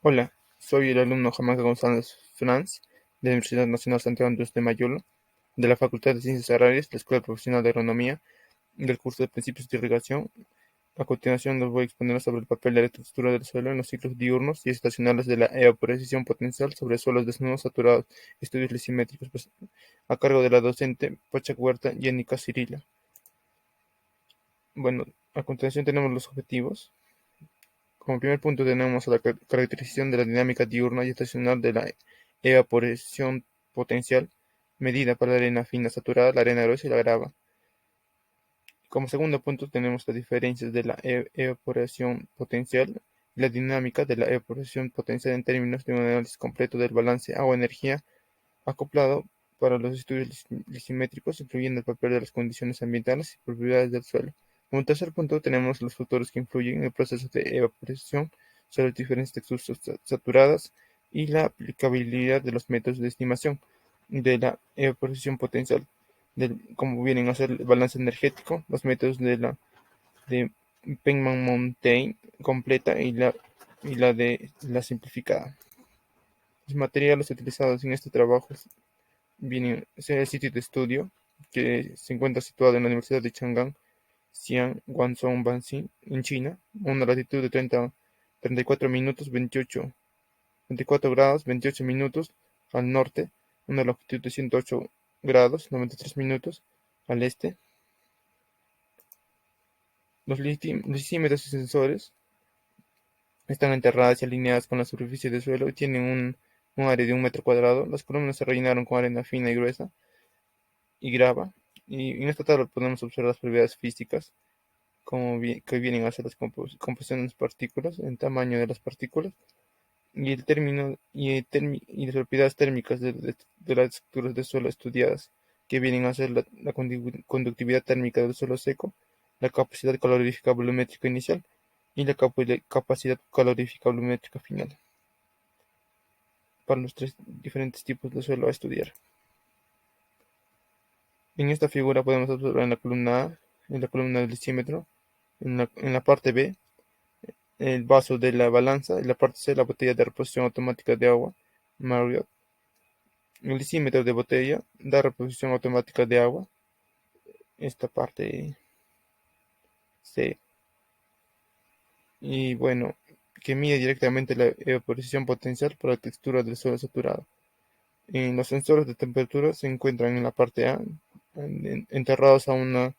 Hola, soy el alumno Jamaica González Franz de la Universidad Nacional Santiago Andrés de Mayolo, de la Facultad de Ciencias Agrarias, la Escuela Profesional de Agronomía, del curso de Principios de Irrigación. A continuación les voy a exponer sobre el papel de la textura del suelo en los ciclos diurnos y estacionales de la evaporización potencial sobre suelos desnudos saturados, estudios lisimétricos, a cargo de la docente Pachak Huerta y Anika Cirila. Bueno, a continuación tenemos los objetivos. Como primer punto tenemos la caracterización de la dinámica diurna y estacional de la evaporación potencial, medida para la arena fina saturada, la arena gruesa y la grava. Como segundo punto tenemos las diferencias de la evaporación potencial y la dinámica de la evaporación potencial en términos de un análisis completo del balance agua-energía acoplado para los estudios lisimétricos, incluyendo el papel de las condiciones ambientales y propiedades del suelo. Como tercer punto tenemos los factores que influyen en el proceso de evaporación sobre las diferentes texturas saturadas y la aplicabilidad de los métodos de estimación de la evaporación potencial, como vienen a ser el balance energético, los métodos de Penman-Montagne completa y la de la simplificada. Los materiales utilizados en este trabajo vienen el sitio de estudio, que se encuentra situado en la Universidad de Chang'an, Xi'an, Guangzhou, Banxi, en China, a una latitud de 34 minutos 24 grados 28 minutos al norte, una longitud de 108 grados 93 minutos al este. Los lisímetros y sensores están enterradas y alineadas con la superficie del suelo y tienen un área de 1 metro cuadrado. Las columnas se rellenaron con arena fina y gruesa y grava. Y en esta tabla podemos observar las propiedades físicas que vienen a ser las composiciones de partículas, el tamaño de las partículas y el término y las propiedades térmicas de las estructuras de suelo estudiadas, que vienen a ser la conductividad térmica del suelo seco, la capacidad calorífica volumétrica inicial y la capacidad calorífica volumétrica final, para los tres diferentes tipos de suelo a estudiar. En esta figura podemos observar en la columna A, en la columna del decímetro, en la parte B, el vaso de la balanza, en la parte C, la botella de reposición automática de agua, Marriott. El decímetro de botella da reposición automática de agua, esta parte C. Y bueno, que mide directamente la evaporación potencial por la textura del suelo saturado. Los sensores de temperatura se encuentran en la parte A, enterrados a una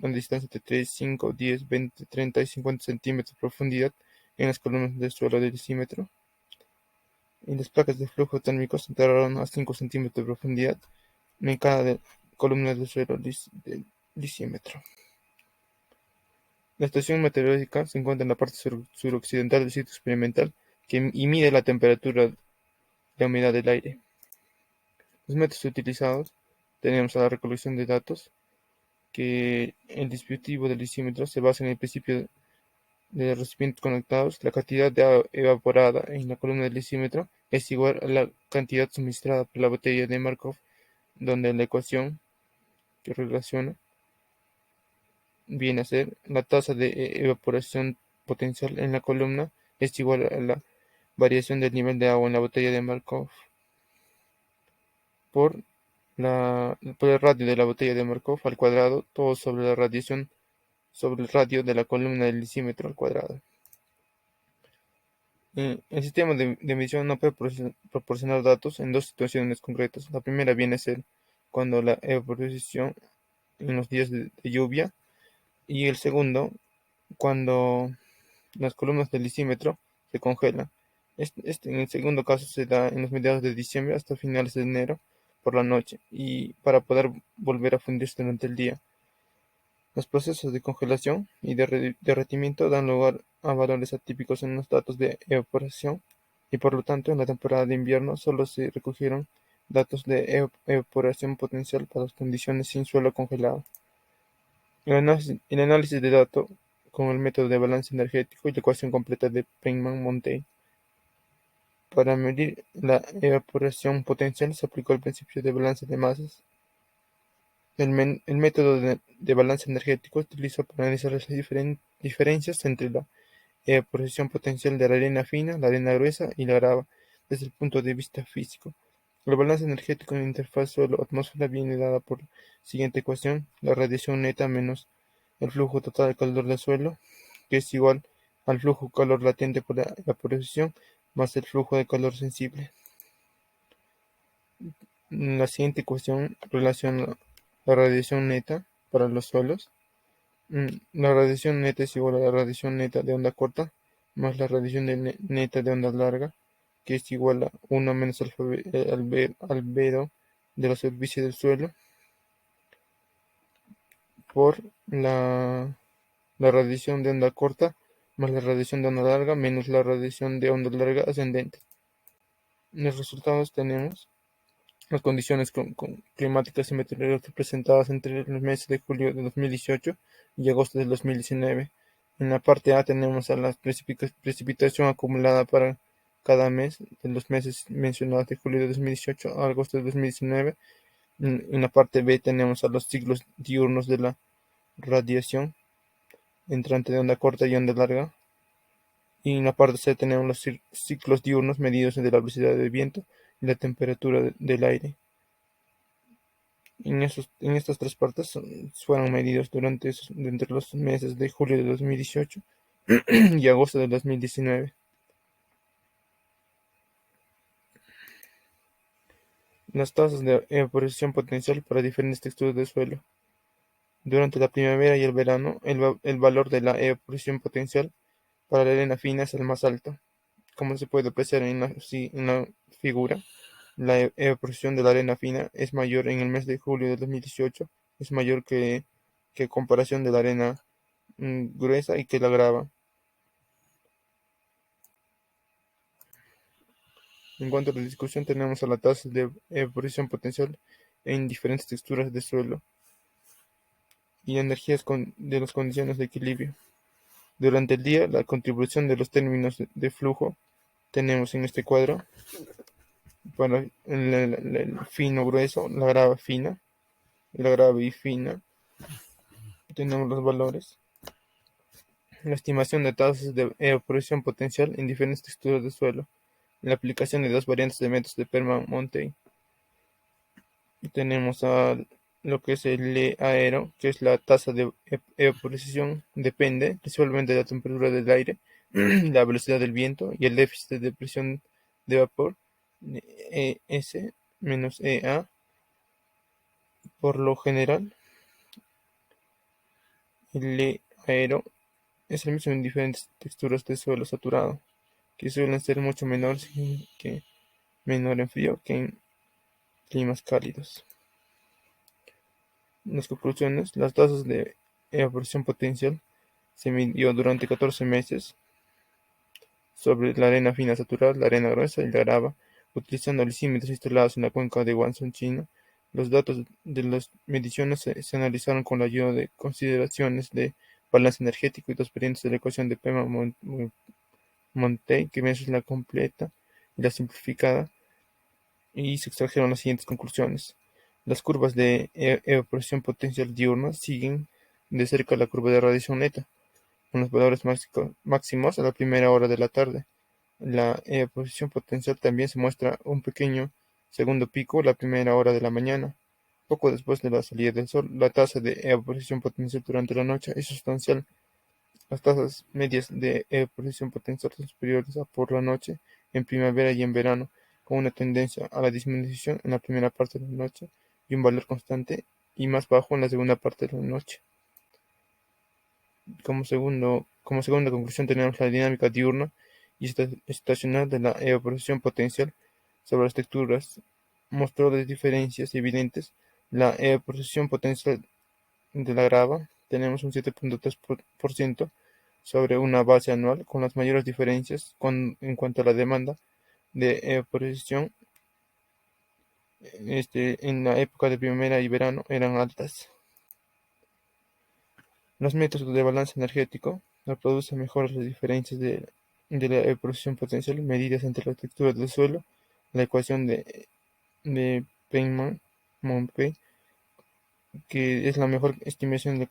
distancia de 3, 5, 10, 20, 30 y 50 centímetros de profundidad en las columnas del suelo del decímetro. Y las placas de flujo térmico se enterraron a 5 centímetros de profundidad en cada columna del suelo del decímetro. La estación meteorológica se encuentra en la parte suroccidental del sitio experimental y mide la temperatura y la humedad del aire. Los métodos utilizados tenemos a la recolección de datos, que el dispositivo del decímetro se basa en el principio de recipientes conectados. La cantidad de agua evaporada en la columna del decímetro es igual a la cantidad suministrada por la botella de Markov, donde la ecuación que relaciona viene a ser la tasa de evaporación potencial en la columna es igual a la variación del nivel de agua en la botella de Markov por, por el radio de la botella de Markov al cuadrado, todo sobre la radiación sobre el radio de la columna del decímetro al cuadrado. El sistema de medición no puede proporcionar datos en dos situaciones concretas. La primera viene a ser cuando la evaporización en los días de lluvia, y el segundo cuando las columnas del decímetro se congelan. En el segundo caso se da en los mediados de diciembre hasta finales de enero por la noche, y para poder volver a fundirse durante el día. Los procesos de congelación y de derretimiento dan lugar a valores atípicos en los datos de evaporación, y por lo tanto en la temporada de invierno solo se recogieron datos de evaporación potencial para las condiciones sin suelo congelado. El análisis de datos con el método de balance energético y la ecuación completa de Penman-Montagne. Para medir la evaporación potencial se aplicó el principio de balance de masas. El método de balance energético se utilizó para analizar las diferencias entre la evaporación potencial de la arena fina, la arena gruesa y la grava, desde el punto de vista físico. El balance energético en la interfaz suelo-atmósfera viene dada por la siguiente ecuación: la radiación neta menos el flujo total de calor del suelo, que es igual al flujo de calor latente por la evaporación más el flujo de calor sensible. La siguiente ecuación relaciona la radiación neta para los suelos. La radiación neta es igual a la radiación neta de onda corta más la radiación neta de onda larga, que es igual a 1 menos albedo de la superficie del suelo por la radiación de onda corta más la radiación de onda larga menos la radiación de onda larga ascendente. En los resultados tenemos las condiciones climáticas y meteorológicas presentadas entre los meses de julio de 2018 y agosto de 2019. En la parte A tenemos a la precipitación acumulada para cada mes de los meses mencionados de julio de 2018 a agosto de 2019. En la parte B tenemos a los ciclos diurnos de la radiación entrante de onda corta y onda larga. Y en la parte C tenemos los ciclos diurnos medidos de la velocidad del viento y la temperatura del aire. En estas tres partes fueron medidos entre los meses de julio de 2018 y agosto de 2019. Las tasas de evaporación potencial para diferentes texturas de suelo. Durante la primavera y el verano, el valor de la evaporación potencial para la arena fina es el más alto. Como se puede apreciar en la figura, la evaporación de la arena fina es mayor en el mes de julio de 2018, es mayor que comparación de la arena gruesa y que la grava. En cuanto a la discusión, tenemos a la tasa de evaporación potencial en diferentes texturas de suelo y energías de las condiciones de equilibrio. Durante el día, la contribución de los términos de flujo tenemos en este cuadro para el fino grueso, la grava fina y la grava bifina. Tenemos los valores. La estimación de tasas de evaporación potencial en diferentes texturas de suelo. La aplicación de dos variantes de métodos de Perman-Montet. Tenemos a lo que es el aero, que es la tasa de evaporación, depende principalmente de la temperatura del aire, la velocidad del viento y el déficit de presión de vapor, S menos EA. Por lo general, el aero es el mismo en diferentes texturas de suelo saturado, que suelen ser mucho menores menor en frío que en climas cálidos. Las conclusiones: las tasas de evaporación potencial se midió durante 14 meses sobre la arena fina saturada, la arena gruesa y la grava, utilizando lisímetros instalados en la cuenca de Guangzhou, China. Los datos de las mediciones se analizaron con la ayuda de consideraciones de balance energético y dos variantes de la ecuación de Perman-Montet, que menciona la completa y la simplificada, y se extrajeron las siguientes conclusiones. Las curvas de evaporación potencial diurna siguen de cerca la curva de radiación neta, con los valores máximos a la primera hora de la tarde. La evaporación potencial también se muestra un pequeño segundo pico a la primera hora de la mañana. Poco después de la salida del sol, la tasa de evaporación potencial durante la noche es sustancial. Las tasas medias de evaporación potencial son superiores a por la noche en primavera y en verano, con una tendencia a la disminución en la primera parte de la noche y un valor constante y más bajo en la segunda parte de la noche. Como segunda conclusión tenemos la dinámica diurna y estacional de la evaporación potencial sobre las texturas. Mostró diferencias evidentes. La evaporación potencial de la grava tenemos un 7.3% sobre una base anual, con las mayores diferencias en cuanto a la demanda de evaporación en la época de primavera y verano eran altas. Los métodos de balance energético reproducen mejor las diferencias de la evaporación potencial medidas entre las texturas del suelo. La ecuación de Feynman-Montet, que es la mejor estimación de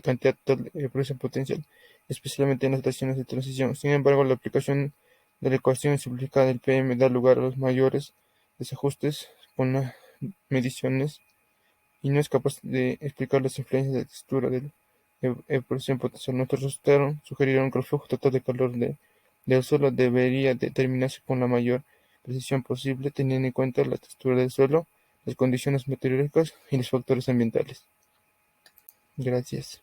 cantidad total de evaporación potencial, especialmente en las estaciones de transición. Sin embargo, la aplicación de la ecuación simplificada del PM da lugar a los mayores desajustes con las mediciones y no es capaz de explicar las influencias de textura de la evaporación potencial. Nuestros resultados sugirieron que el flujo total de calor del suelo debería determinarse con la mayor precisión posible, teniendo en cuenta la textura del suelo, las condiciones meteorológicas y los factores ambientales. Gracias.